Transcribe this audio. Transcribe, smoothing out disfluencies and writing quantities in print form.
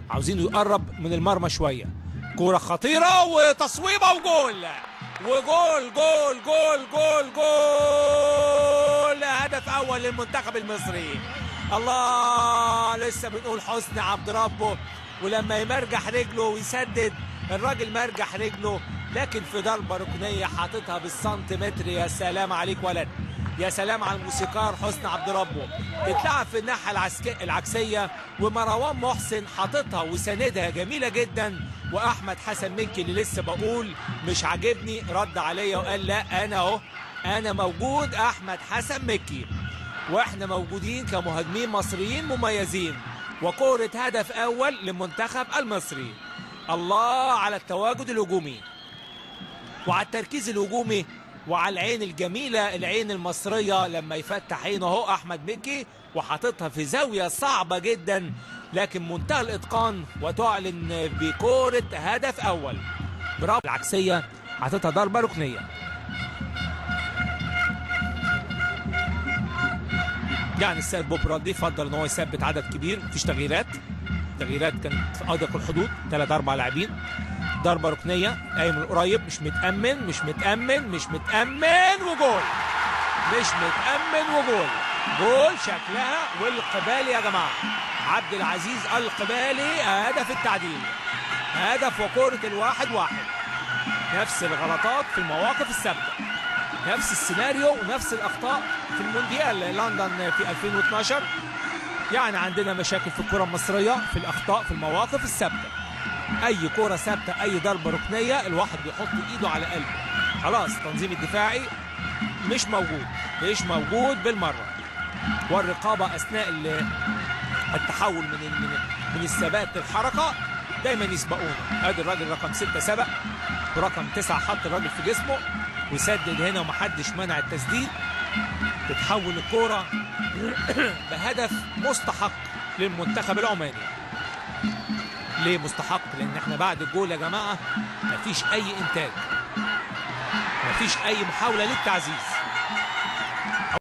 عاوزينه يقرب من المرمى شويه. كوره خطيره وتصويبه وجول وجول جول جول جول جول. هدف اول للمنتخب المصري. الله، لسه بنقول حسني عبد ربه، ولما يمرجح رجله ويسدد الراجل مرجح رجله، لكن في ضربه ركنيه حاططها بالسنتيمتر. يا سلام عليك ولد، يا سلام على الموسيقار حسني عبد ربه. اتلعب في الناحيه العكسيه، ومروان محسن حاططها وساندها جميله جدا. واحمد حسن مكي اللي لسه بقول مش عاجبني رد عليا وقال لا انا اهو، انا موجود. احمد حسن مكي واحنا موجودين كمهاجمين مصريين مميزين. وكورة هدف اول للمنتخب المصري. الله على التواجد الهجومي وعلى التركيز الهجومي وعلى العين الجميلة، العين المصرية لما يفتح عينه اهو احمد مكي، وحاططها في زاوية صعبة جدا لكن منتهى الاتقان، وتعلن بكورة هدف اول. برافو. العكسية حاططها ضربة ركنية. يعني السيد بوبرادي فضل ان هو يثبت عدد كبير، مفيش تغييرات كانت في اضيق الحدود، 3-4 لاعبين. ضربه ركنيه قايم من قريب، مش متامن وجول. جول شكلها. والقبالي يا جماعه، عبد العزيز القبالي هدف التعديل، هدف وكوره 1-1. نفس الغلطات في المواقف الثابته، نفس السيناريو ونفس الاخطاء في المونديال لندن في 2012. يعني عندنا مشاكل في الكره المصريه في الاخطاء في المواقف الثابته. اي كره ثابته، اي ضربه ركنيه، الواحد بيحط ايده على قلبه. خلاص التنظيم الدفاعي مش موجود بالمره. والرقابه اثناء التحول من الثبات للحركه دايما يسبقونا. ادي الراجل رقم 6 سبق، ورقم 9 حط الراجل في جسمه وسدد هنا ومحدش منع التسديد. تتحول الكوره بهدف مستحق للمنتخب العماني. ليه مستحق؟ لان احنا بعد الجول يا جماعه مفيش اي انتاج، مفيش اي محاوله للتعزيز.